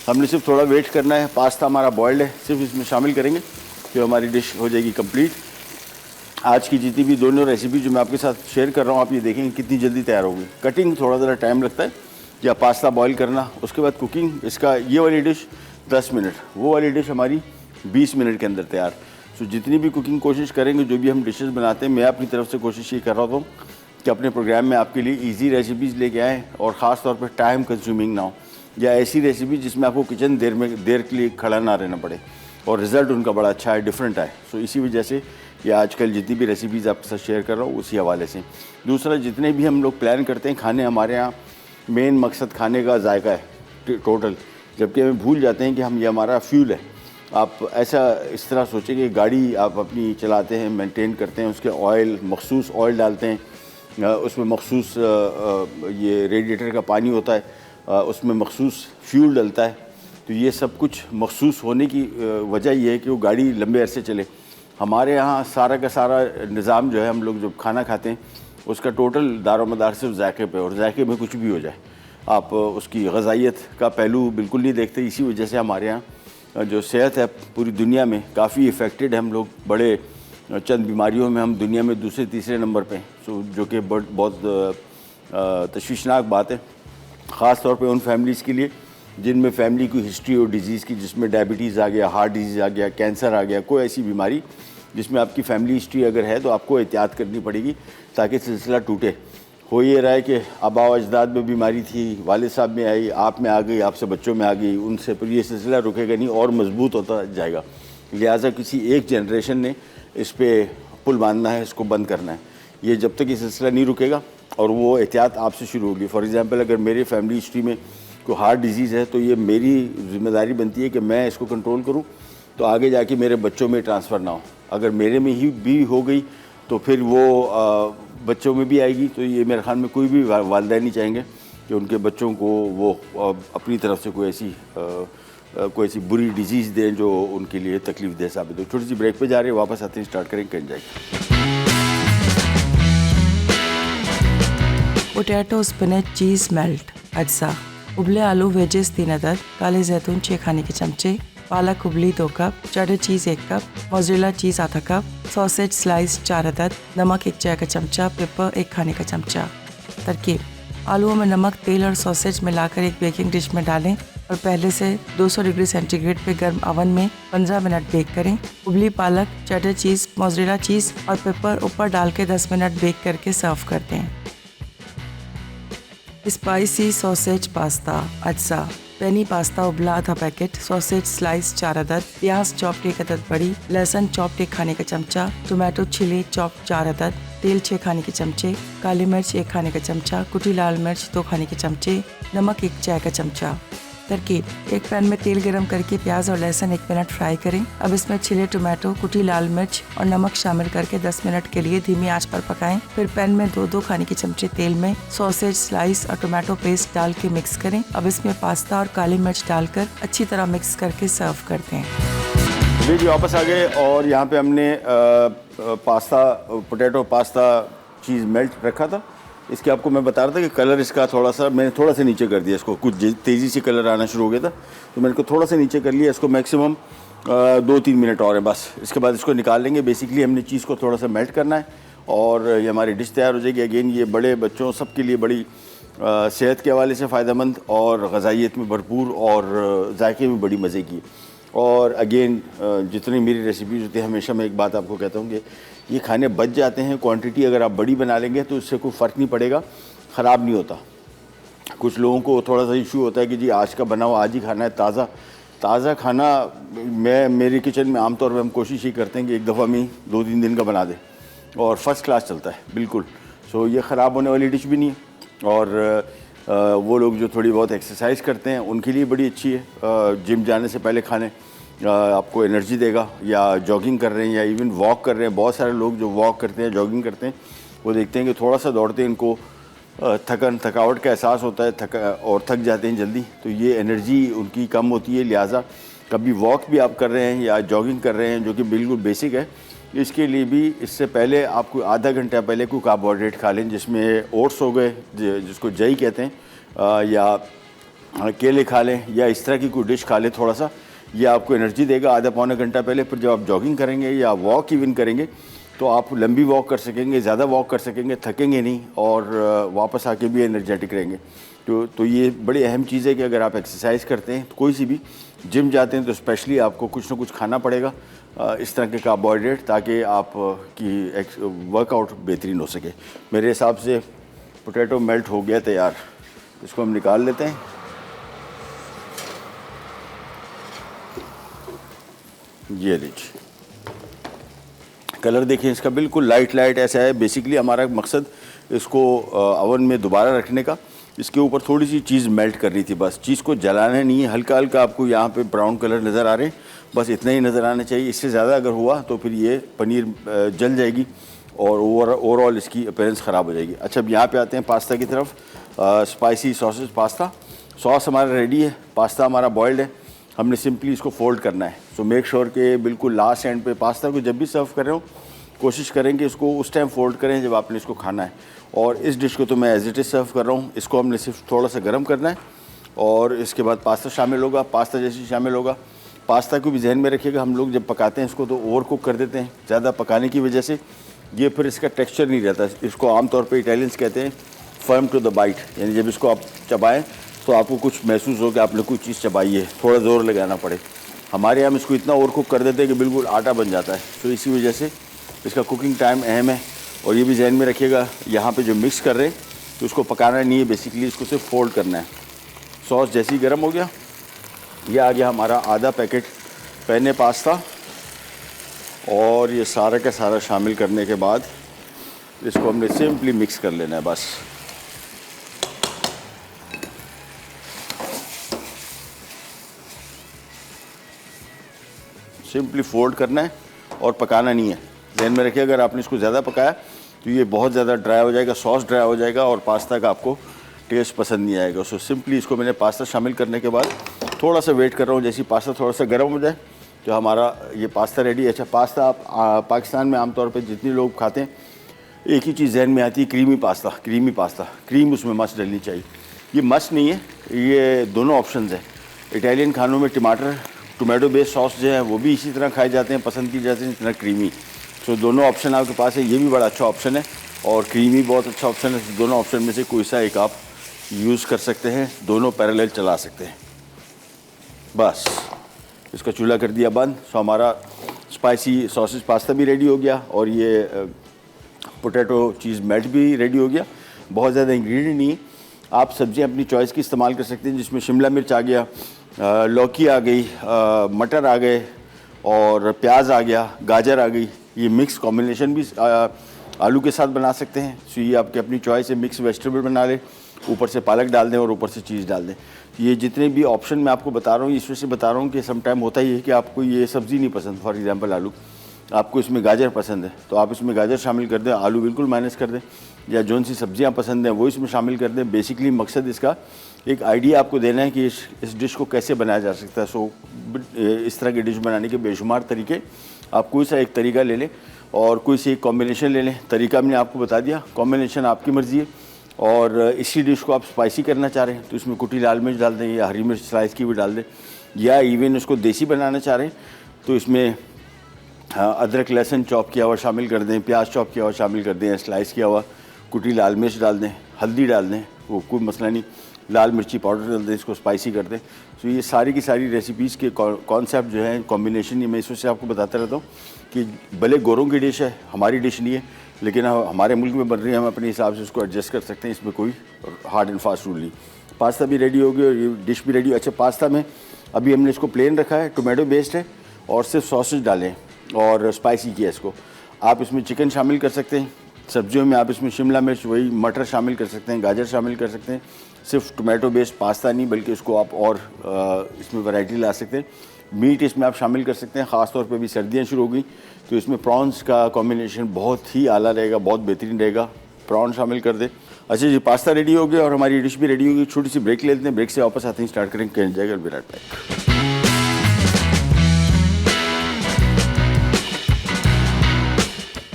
हमने सिर्फ थोड़ा वेट करना है, पास्ता हमारा बॉयल्ड है, सिर्फ इसमें शामिल करेंगे तो हमारी डिश हो जाएगी कंप्लीट। आज की जितनी भी दोनों रेसिपी जो मैं आपके साथ शेयर कर रहा हूँ, आप ये देखेंगे कितनी जल्दी तैयार होगी। कटिंग थोड़ा ज़रा टाइम लगता है, या पास्ता बॉईल करना, उसके बाद कुकिंग। इसका ये वाली डिश 10 मिनट, वो वाली डिश हमारी 20 मिनट के अंदर तैयार। सो जितनी भी कुकिंग कोशिश करेंगे, जो भी हम डिशेस बनाते हैं, मैं अपनी तरफ से कोशिश ये कर रहा हूँ कि अपने प्रोग्राम में आपके लिए ईजी रेसिपीज़ लेके आएँ और ख़ास तौर पर टाइम कंज्यूमिंग ना हो, या ऐसी रेसिपी जिसमें आपको किचन देर के लिए खड़ा ना रहना पड़े और रिज़ल्ट उनका बड़ा अच्छा है, डिफरेंट है। सो इसी वजह से या आजकल जितनी भी रेसिपीज़ आपके साथ शेयर कर रहा हूँ उसी हवाले से। दूसरा, जितने भी हम लोग प्लान करते हैं खाने, हमारे यहाँ मेन मकसद खाने का जायका है टोटल, जबकि हमें भूल जाते हैं कि हम ये हमारा फ्यूल है। आप ऐसा इस तरह सोचें कि गाड़ी आप अपनी चलाते हैं, मेंटेन करते हैं, उसके ऑयल मखसूस ऑयल डालते हैं, उसमें मखसूस ये रेडिएटर का पानी होता है, उसमें मखसूस फ्यूल डलता है। तो ये सब कुछ मखसूस होने की वजह ये है कि वो गाड़ी लंबे अरसे चले। हमारे यहाँ सारा का सारा निज़ाम जो है, हम लोग जब खाना खाते हैं उसका टोटल दारोमदार सिर्फ जायके पे, और जायके में कुछ भी हो जाए आप उसकी ग़ज़ाइयत का पहलू बिल्कुल नहीं देखते। इसी वजह से हमारे यहाँ जो सेहत है पूरी दुनिया में काफ़ी इफ़ेक्टेड है। हम लोग बड़े चंद बीमारियों में हम दुनिया में दूसरे तीसरे नंबर पे हैं, जो कि बहुत तशवीशनाक बात है, ख़ास तौर पे उन फैमिलीज़ के लिए जिनमें फैमिली की हिस्ट्री और डिजीज़ की, जिसमें डायबिटीज़ आ गया, हार्ट डिजीज़ आ गया, कैंसर आ गया, कोई ऐसी बीमारी जिसमें आपकी फैमिली हिस्ट्री अगर है तो आपको एहतियात करनी पड़ेगी ताकि सिलसिला टूटे। हो ये रहा है कि आबा अजदाद में बीमारी थी, वालिद साहब में आई, आप में आ गई, आपसे बच्चों में आ गई, उनसे फिर ये सिलसिला रुकेगा नहीं और मजबूत होता जाएगा। लिहाजा किसी एक जनरेशन ने इस पर पुल बांधना है, इसको बंद करना है। ये जब तक ये सिलसिला नहीं रुकेगा और वो एहतियात आपसे शुरू होगी। फॉर एग्ज़ाम्पल, अगर मेरे फैमिली हिस्ट्री में कोई हार्ट डिजीज़ है तो ये मेरी जिम्मेदारी बनती है कि मैं इसको कंट्रोल करूं तो आगे जाके मेरे बच्चों में ट्रांसफ़र ना हो। अगर मेरे में ही भी हो गई तो फिर वो बच्चों में भी आएगी। तो ये मेरे ख्याल में कोई भी वालिदैन नहीं चाहेंगे कि उनके बच्चों को वो अपनी तरफ से कोई ऐसी बुरी डिजीज़ दें जो उनके लिए तकलीफ दे साबित हो। छोटी सी ब्रेक पे जा रहे हैं, वापस आते हैं, स्टार्ट करें, कहीं जाएंगे। पोटैटो स्पिनच चीज़ मेल्ट अज्जा, उबले आलू वेजेस 3 अदद, काले जैतून 6 खाने के चमचे, पालक उबली 2 कप, चेडर चीज़ 1 कप, मोज़रेला चीज़ आधा कप, सॉसेज स्लाइस 4 अदद, नमक 1 चाय का चमचा, पेपर 1 खाने का चमचा। तरकीब: आलूओं में नमक, तेल और सॉसेज मिलाकर एक बेकिंग डिश में डालें और पहले से 200 डिग्री सेंटीग्रेड पे गर्म ओवन में 15 मिनट बेक करें। उबली पालक, चेडर चीज़, मोज़रेला चीज़ और पेपर ऊपर डाल के 10 मिनट बेक करके सर्व करते हैं। स्पाइसी सॉसेज पास्ता अज्जा, पेनी पास्ता उबला आधा पैकेट, सॉसेज स्लाइस 4 अदद, प्याज चॉप्ड 1 अदद बड़ी, लहसुन चॉप्ड 1 खाने का चमचा, टोमेटो चिली चॉप्ड 4 अदद, तेल 6 खाने के चमचे, काली मिर्च 1 खाने का चमचा, कुटी लाल मिर्च 2 खाने के चमचे, नमक 1 चाय का चमचा। तरकीब: एक पैन में तेल गरम करके प्याज और लहसुन 1 मिनट फ्राई करें। अब इसमें छिले टोमेटो, कुटी लाल मिर्च और नमक शामिल करके 10 मिनट के लिए धीमी आंच पर पकाएं। फिर पैन में 2-2 खाने के चमचे तेल में सॉसेज स्लाइस और टोमेटो पेस्ट डाल के मिक्स करें। अब इसमें पास्ता और काली मिर्च डालकर अच्छी तरह मिक्स करके सर्व करते हैं। जी वापस आ गए और यहाँ पे हमने पास्ता, पोटैटो पास्ता चीज़ मेल्ट रखा था। इसके आपको मैं बता रहा था कि कलर इसका मैंने थोड़ा सा नीचे कर दिया, इसको कुछ तेज़ी से कलर आना शुरू हो गया था तो मैंने इसको थोड़ा सा नीचे कर लिया। इसको मैक्सिमम 2-3 मिनट और है बस, इसके बाद इसको निकाल लेंगे। बेसिकली हमने चीज़ को थोड़ा सा मेल्ट करना है और ये हमारी डिश तैयार हो जाएगी। अगेन ये बड़े बच्चों सब के लिए बड़ी सेहत के हवाले से फ़ायदेमंद और ग़ज़ाइयत में भरपूर और जायके में बड़ी मज़े की। और अगेन जितनी मेरी रेसिपीज़ होती है हमेशा मैं एक बात आपको कहता हूँ कि ये खाने बच जाते हैं। क्वांटिटी अगर आप बड़ी बना लेंगे तो इससे कोई फ़र्क नहीं पड़ेगा, ख़राब नहीं होता। कुछ लोगों को थोड़ा सा इशू होता है कि जी आज का बना हुआ आज ही खाना है, ताज़ा खाना। मेरे किचन में आमतौर पर हम कोशिश ही करते हैं कि एक दफ़ा में 2-3 दिन का बना दें और फर्स्ट क्लास चलता है बिल्कुल। सो ये ख़राब होने वाली डिश भी नहीं है। और वो लोग जो थोड़ी बहुत एक्सरसाइज करते हैं उनके लिए बड़ी अच्छी है। जिम जाने से पहले खाने आपको एनर्जी देगा, या जॉगिंग कर रहे हैं या इवन वॉक कर रहे हैं। बहुत सारे लोग जो वॉक करते हैं, जॉगिंग करते हैं, वो देखते हैं कि थोड़ा सा दौड़ते हैं इनको थकावट का एहसास होता है और थक जाते हैं जल्दी, तो ये एनर्जी उनकी कम होती है। लिहाजा कभी वॉक भी आप कर रहे हैं या जॉगिंग कर रहे हैं जो कि बिल्कुल बेसिक है, इसके लिए भी इससे पहले आपको आधा घंटा पहले कोई कार्बोहाइड्रेट खा लें, जिसमें ओट्स हो गए जिसको जई कहते हैं, या केले खा लें या इस तरह की कोई डिश खा लें थोड़ा सा। ये आपको एनर्जी देगा आधा पौना घंटा पहले। फिर जब आप जॉगिंग करेंगे या वॉक इवन करेंगे तो आप लंबी वॉक कर सकेंगे, ज़्यादा वॉक कर सकेंगे, थकेंगे नहीं और वापस आके भी एनर्जेटिक रहेंगे। तो ये बड़ी अहम चीज़ है कि अगर आप एक्सरसाइज करते हैं तो कोई सी भी जिम जाते हैं तो स्पेशली आपको कुछ ना कुछ खाना पड़ेगा इस तरह के कार्बोहाइड्रेट, ताकि आप की वर्कआउट बेहतरीन हो सके। मेरे हिसाब से पोटैटो मेल्ट हो गया तैयार, इसको हम निकाल लेते हैं। ये लीजिए, कलर देखें इसका, बिल्कुल लाइट ऐसा है। बेसिकली हमारा मकसद इसको ओवन में दोबारा रखने का, इसके ऊपर थोड़ी सी चीज़ मेल्ट करनी थी बस। चीज़ को जलाना नहीं है, हल्का हल्का आपको यहाँ पे ब्राउन कलर नज़र आ रहे हैं, बस इतना ही नज़र आना चाहिए। इससे ज़्यादा अगर हुआ तो फिर ये पनीर जल जाएगी और ओवरऑल इसकी अपीयरेंस ख़राब हो जाएगी। अच्छा, अब यहाँ पे आते हैं पास्ता की तरफ। स्पाइसी सॉसेज पास्ता, सॉस हमारा रेडी है, पास्ता हमारा बॉयल्ड है, हमने सिंपली इसको फोल्ड करना है। सो मेक श्योर कि बिल्कुल लास्ट एंड पे पास्ता को जब भी सर्व कर रहे हो कोशिश करें कि इसको उस टाइम फोल्ड करें जब आपने इसको खाना है। और इस डिश को तो मैं एज इट इज़ सर्व कर रहा हूँ, इसको हमने सिर्फ थोड़ा सा गर्म करना है और इसके बाद पास्ता शामिल होगा। पास्ता जैसे शामिल होगा, पास्ता को भी जहन में रखिएगा, हम लोग जब पकाते हैं इसको तो ओवर कुक कर देते हैं, ज़्यादा पकाने की वजह से ये फिर इसका टेक्सचर नहीं रहता। इसको आमतौर पे इटालियंस कहते हैं फर्म टू द बाइट, यानी जब इसको आप चबाएं तो आपको कुछ महसूस हो कि आपने कोई चीज़ चबाई है, थोड़ा ज़ोर लगाना पड़े। हमारे यहाँ इसको इतना ओवर कुक कर देते हैं कि बिल्कुल आटा बन जाता है। तो इसी वजह से इसका कुकिंग टाइम अहम है। और ये भी जहन में रखिएगा, यहाँ पे जो मिक्स कर रहे हैं तो उसको पकाना नहीं है, बेसिकली इसको सिर्फ फोल्ड करना है। सॉस जैसे ही गर्म हो गया, ये आ गया हमारा आधा पैकेट पेने पास्ता और ये सारा का सारा शामिल करने के बाद इसको हमने सिंपली मिक्स कर लेना है बस। सिंपली फोल्ड करना है और पकाना नहीं है। ध्यान में रखिए, अगर आपने इसको ज़्यादा पकाया तो ये बहुत ज़्यादा ड्राई हो जाएगा, सॉस ड्राई हो जाएगा और पास्ता का आपको टेस्ट पसंद नहीं आएगा। सो सिंपली इसको मैंने पास्ता शामिल करने के बाद थोड़ा सा वेट कर रहा हूँ, जैसे पास्ता थोड़ा सा गर्म हो जाए तो हमारा ये पास्ता रेडी है। अच्छा, पास्ता आप पाकिस्तान में आमतौर पर जितने लोग खाते हैं एक ही चीज़ जहन में आती है, क्रीमी पास्ता। क्रीम उसमें मस्ट डलनी चाहिए। ये मस्ट नहीं है, ये दोनों ऑप्शंस हैं। इटालियन खानों में टोमेटो बेस्ड सॉस जो है वो भी इसी तरह खाए जाते हैं, पसंद की जाते हैं, इतना क्रीमी। सो दोनों ऑप्शन आपके पास है, ये भी बड़ा अच्छा ऑप्शन है और क्रीमी बहुत अच्छा ऑप्शन है। दोनों ऑप्शन में से कोई सा एक आप यूज़ कर सकते हैं, दोनों पैरेलल चला सकते हैं। बस इसका चूल्हा कर दिया बंद। सो हमारा स्पाइसी सॉसेज पास्ता भी रेडी हो गया और ये पोटैटो चीज़ मेल्ट भी रेडी हो गया। बहुत ज़्यादा इंग्रेडिएंट नहीं है, आप सब्जियां अपनी चॉइस की इस्तेमाल कर सकते हैं, जिसमें शिमला मिर्च आ गया, लौकी आ गई, मटर आ गए और प्याज आ गया, गाजर आ गई। ये मिक्स कॉम्बिनेशन भी आलू के साथ बना सकते हैं। सो ये आपकी अपनी चॉइस है, मिक्स वेजिटेबल बना लें, ऊपर से पालक डाल दें और ऊपर से चीज़ डाल दें। ये जितने भी ऑप्शन मैं आपको बता रहा हूँ, इस वजह से बता रहा हूँ कि सम टाइम होता ही है कि आपको ये सब्ज़ी नहीं पसंद, फॉर एग्जांपल आलू, आपको इसमें गाजर पसंद है तो आप इसमें गाजर शामिल कर दें, आलू बिल्कुल माइनस कर दें, या जौन सी सब्जियां पसंद हैं वो इसमें शामिल कर दें। बेसिकली मकसद इसका एक आइडिया आपको देना है कि इस डिश को कैसे बनाया जा सकता है। सो इस तरह की डिश बनाने के बेशुमार तरीके, आप कोई सा एक तरीका ले लें और कोई सी एक कॉम्बिनेशन ले लें। तरीका मैंने आपको बता दिया, कॉम्बिनेशन आपकी मर्ज़ी है। और इसी डिश को आप स्पाइसी करना चाह रहे हैं तो इसमें कुटी लाल मिर्च डाल दें या हरी मिर्च स्लाइस की भी डाल दें, या इवन इसको देसी बनाना चाह रहे हैं तो इसमें अदरक लहसुन चॉप किया हुआ शामिल कर दें, प्याज चॉप किया हुआ शामिल कर दें, स्लाइस किया हुआ, कुटी लाल मिर्च डाल दें, हल्दी डाल दें, वो कोई मसला नहीं, लाल मिर्ची पाउडर डाल दें, इसको स्पाइसी कर दें। तो ये सारी की सारी रेसिपीज़ के कॉन्सेप्ट जो है, कॉम्बिनेशन, ये मैं इस वजह से आपको बताता रहता हूँ कि भले गोरों की डिश है, हमारी डिश नहीं है, लेकिन हमारे मुल्क में बन रही है, हम अपने हिसाब से उसको एडजस्ट कर सकते हैं, इसमें कोई हार्ड एंड फास्ट रूल नहीं। पास्ता भी रेडी हो गया और ये डिश भी रेडी। अच्छा, पास्ता में अभी हमने इसको प्लेन रखा है, टोमेटो बेस्ड है और सिर्फ सॉसेज डालें और स्पाइसी किया इसको। आप इसमें चिकन शामिल कर सकते हैं, सब्जियों में आप इसमें शिमला मिर्च, वही मटर शामिल कर सकते हैं, गाजर शामिल कर सकते हैं। सिर्फ टोमेटो बेस्ड पास्ता नहीं बल्कि इसको आप और इसमें वैरायटी ला सकते हैं। मीट इसमें आप शामिल कर सकते हैं, ख़ास तौर पे भी सर्दियाँ शुरू हो गई तो इसमें प्रॉन्स का कॉम्बिनेशन बहुत ही आला रहेगा, बहुत बेहतरीन रहेगा। प्रॉन शामिल कर दें। अच्छा जी, पास्ता रेडी हो गया और हमारी डिश भी रेडी होगी। छोटी सी ब्रेक ले लेते हैं, ब्रेक से वापस आते हैं, स्टार्ट करेंगे जाएगा Virat pack.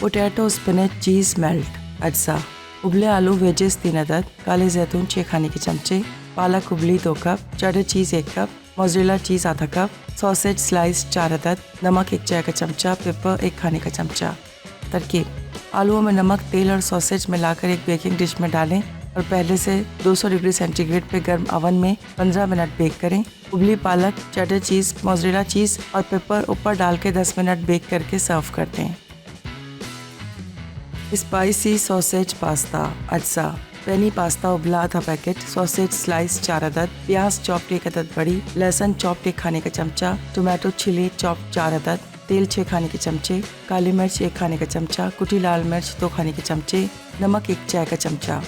Potato spinach cheese melt अज्जा, उबले आलू वेजेस 3 अदद, काले जैतून 6 खाने के चमचे, पालक उबली 2 कप, चेडर चीज़ 1 कप, मोज़रेला चीज़ आधा कप, सॉसेज स्लाइस 4 अदद, नमक 1 चाय का चमचा, पेपर 1 खाने का चमचा। तरकीब: आलूओं में नमक, तेल और सॉसेज मिलाकर एक बेकिंग डिश में डालें और पहले से 200 डिग्री सेंटीग्रेड पे गर्म ओवन में 15 मिनट बेक करें। उबली पालक, चेडर चीज़, मोज़रेला चीज़ और पेपर ऊपर डाल के 10 मिनट बेक करके सर्व कर दें। स्पाइसी सॉसेज पास्ता अज्जा, पेनी पास्ता उबला आधा पैकेट, सॉसेज स्लाइस 4 अदद, प्याज चॉप्ड 1 अदद बड़ी, लहसुन चॉप्ड 1 खाने का चमचा, टोमेटो चिली चॉप्ड 4 अदद, तेल 6 खाने के चमचे, काली मिर्च 1 खाने का चमचा, कुटी लाल मिर्च 2 खाने के चमचे, नमक 1 चाय का चमचा।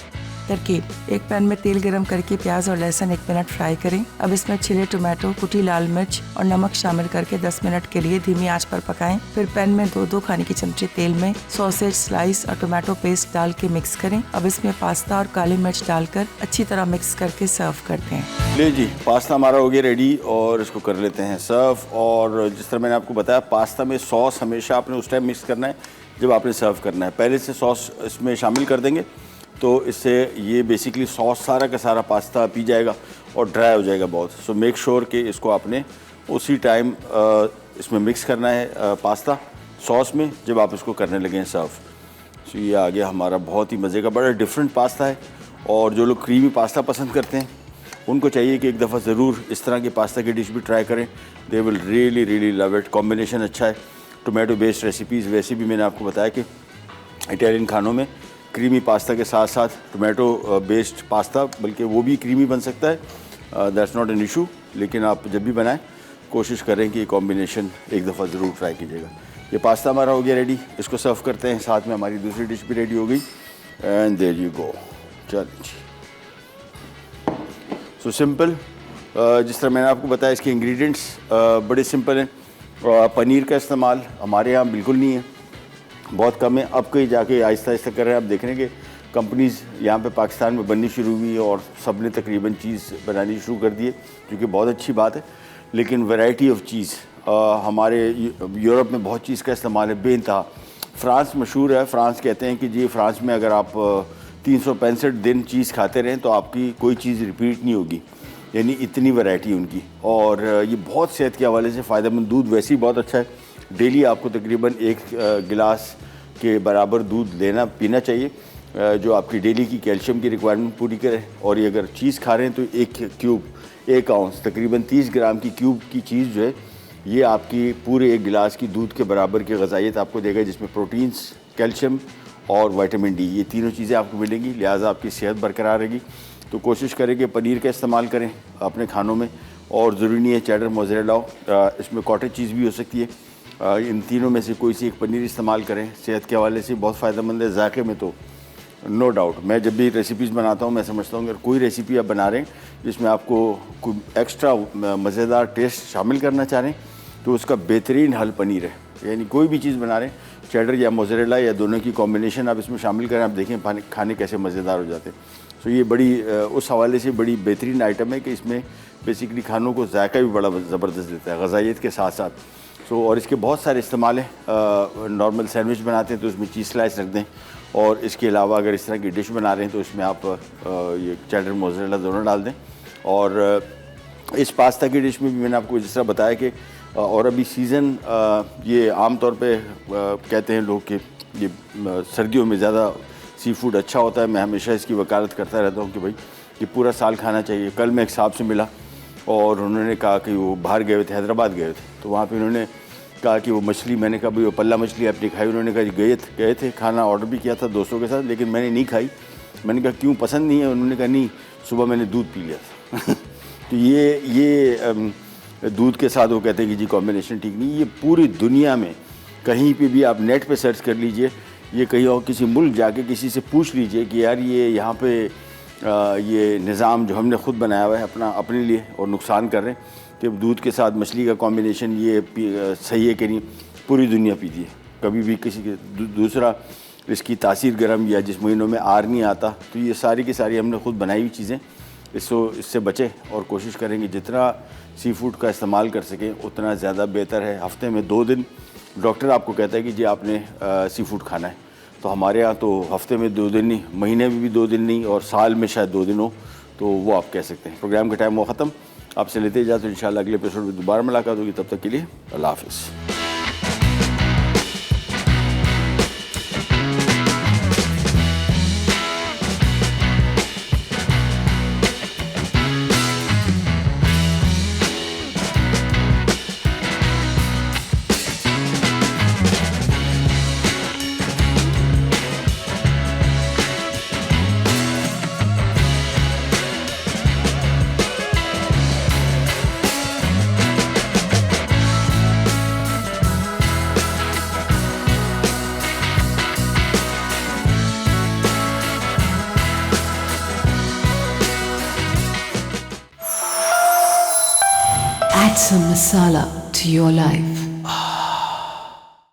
तरकीब: एक पैन में तेल गरम करके प्याज और लहसुन 1 मिनट फ्राई करें। अब इसमें छिले टोमेटो, कुटी लाल मिर्च और नमक शामिल करके 10 मिनट के लिए धीमी आंच पर पकाएं। फिर पैन में 2-2 खाने के चमचे तेल में सॉसेज स्लाइस और टोमेटो पेस्ट डाल के मिक्स करें। अब इसमें पास्ता और काली मिर्च डालकर अच्छी तरह मिक्स करके सर्व करते हैं। ले जी, पास्ता हमारा हो गया रेडी और इसको कर लेते हैं सर्व। और जिस तरह मैंने आपको बताया, पास्ता में सॉस हमेशा आपने उस टाइम मिक्स करना है जब आपने सर्व करना है। पहले से सॉस इसमें शामिल कर देंगे तो इससे ये बेसिकली सॉस सारा का सारा पास्ता पी जाएगा और ड्राई हो जाएगा बहुत। सो मेक श्योर कि इसको आपने उसी टाइम इसमें मिक्स करना है पास्ता सॉस में जब आप इसको करने लगे हैं सर्व। सो ये आ गया हमारा बहुत ही मज़े का, बड़ा डिफरेंट पास्ता है। और जो लोग क्रीमी पास्ता पसंद करते हैं उनको चाहिए कि एक दफ़ा ज़रूर इस तरह की पास्ता की डिश भी ट्राई करें। They will really really love it. Combination अच्छा है। टोमेटो बेस्ड रेसिपीज़ वैसे भी मैंने आपको बताया कि इटालियन खानों में क्रीमी पास्ता के साथ साथ टोमेटो बेस्ड पास्ता, बल्कि वो भी क्रीमी बन सकता है। That's not an issue. लेकिन आप जब भी बनाएं कोशिश करें कि ये कॉम्बिनेशन एक दफ़ा ज़रूर ट्राई कीजिएगा। ये पास्ता हमारा हो गया रेडी, इसको सर्व करते हैं। साथ में हमारी दूसरी डिश भी रेडी हो गई एंड देयर यू गो। चलिए जी, सो सिंपल। जिस तरह मैंने आपको बताया इसके इंग्रेडिएंट्स बड़े सिंपल हैं। पनीर का इस्तेमाल हमारे यहाँ बिल्कुल नहीं है, बहुत कम है। अब कहीं जाके आहिस्ता आहिस्ता कर रहे हैं। आप देख रहे हैं कि कंपनीज़ यहाँ पे पाकिस्तान में बननी शुरू हुई और सब ने तकरीबन चीज़ बनानी शुरू कर दी है, जो कि बहुत अच्छी बात है। लेकिन वैरायटी ऑफ चीज़ हमारे यूरोप में बहुत चीज़ का इस्तेमाल है बेइंतहा। फ्रांस मशहूर है। फ्रांस कहते हैं कि जी फ्रांस में अगर आप 365 दिन चीज़ खाते रहें तो आपकी कोई चीज़ रिपीट नहीं होगी, यानी इतनी वैरायटी उनकी। और ये बहुत सेहत के हवाले से फ़ायदेमंद। दूध वैसे ही बहुत अच्छा है। डेली आपको तकरीबन 1 गिलास के बराबर दूध लेना पीना चाहिए, जो आपकी डेली की कैल्शियम की रिक्वायरमेंट पूरी करे। और ये अगर चीज़ खा रहे हैं तो 1 आउंस तकरीबन 30 ग्राम की क्यूब की चीज़ जो है ये आपकी पूरे 1 गिलास की दूध के बराबर की ग़िज़ाइयत आपको देगा, जिसमें प्रोटीन्स, कैल्शियम और विटामिन डी, ये तीनों चीज़ें आपको मिलेंगी। लिहाजा आपकी सेहत बरकरार रहेगी। तो कोशिश करें कि पनीर का इस्तेमाल करें अपने खानों में। और ज़रूरी नहीं है चेडर मोज़रेला हो, इसमें कॉटेज चीज़ भी हो सकती है। इन तीनों में से कोई सी एक पनीर इस्तेमाल करें। सेहत के हवाले से बहुत फ़ायदेमंद है। जायके में तो नो डाउट। मैं जब भी रेसिपीज़ बनाता हूँ मैं समझता हूँ अगर कोई रेसिपी आप बना रहे हैं जिसमें आपको कोई एक्स्ट्रा मज़ेदार टेस्ट शामिल करना चाह रहे हैं तो उसका बेहतरीन हल पनीर है। यानी कोई भी चीज़ बना रहे हैं, चेडर या मोज़रेला या दोनों की कॉम्बिनेशन आप इसमें शामिल करें, आप देखें खाने कैसे मज़ेदार हो जाते हैं। तो ये बड़ी उस हवाले से बड़ी बेहतरीन आइटम है कि इसमें बेसिकली खानों को जायका भी बड़ा ज़बरदस्त देता है ग़िज़ाइयत के साथ साथ। सो और इसके बहुत सारे इस्तेमाल हैं। नॉर्मल सैंडविच बनाते हैं तो उसमें चीज़ स्लाइस रख दें। और इसके अलावा अगर इस तरह की डिश बना रहे हैं तो इसमें आप ये चेडर मोज़रेला दोनों डाल दें। और इस पास्ता की डिश में भी मैंने आपको जिस तरह बताया कि और अभी सीज़न ये आम तौर पे कहते हैं लोग कि ये सर्दियों में ज़्यादा सी फूड अच्छा होता है। मैं हमेशा इसकी वकालत करता रहता हूँ कि भाई ये पूरा साल खाना चाहिए। कल मैं एक साहब से मिला और उन्होंने कहा कि वो बाहर गए थे, हैदराबाद गए थे, तो वहाँ पे उन्होंने कहा कि वो मछली, मैंने कहा भाई वो पल्ला मछली आपने खाई? उन्होंने कहा गए थे, खाना ऑर्डर भी किया था दोस्तों के साथ, लेकिन मैंने नहीं खाई। मैंने कहा क्यों, पसंद नहीं है? उन्होंने कहा नहीं, सुबह मैंने दूध पी लिया था। तो ये दूध के साथ वो कहते हैं कि जी कॉम्बिनेशन ठीक नहीं। ये पूरी दुनिया में कहीं पे भी आप नेट पे सर्च कर लीजिए, ये कहीं और किसी मुल्क जाके किसी से पूछ लीजिए कि यार ये यहाँ पे ये निज़ाम जो हमने ख़ुद बनाया हुआ है अपने लिए और नुकसान कर रहे हैं कि दूध के साथ मछली का कॉम्बिनेशन ये सही है कि नहीं, पूरी दुनिया पीती है। कभी भी किसी के दूसरा इसकी तासीर गर्म या जिस महीनों में आर नहीं आता। तो ये सारी की सारी हमने ख़ुद बनाई हुई चीज़ें, इससे बचें और कोशिश करेंगे जितना सी फूड का इस्तेमाल कर सकें उतना ज़्यादा बेहतर है। हफ्ते में 2 दिन डॉक्टर आपको कहता है कि जी आपने सी फूड खाना है, तो हमारे यहाँ तो हफ्ते में 2 दिन नहीं, महीने में भी 2 दिन नहीं और साल में शायद 2 दिन हो, तो वो आप कह सकते हैं। प्रोग्राम का टाइम वो ख़त्म, आपसे लेते जाते तो इंशाल्लाह अगले एपिसोड में दोबारा मुलाकात होगी। तब तक के लिए अल्लाह हाफ़िज़। Add some masala to your life.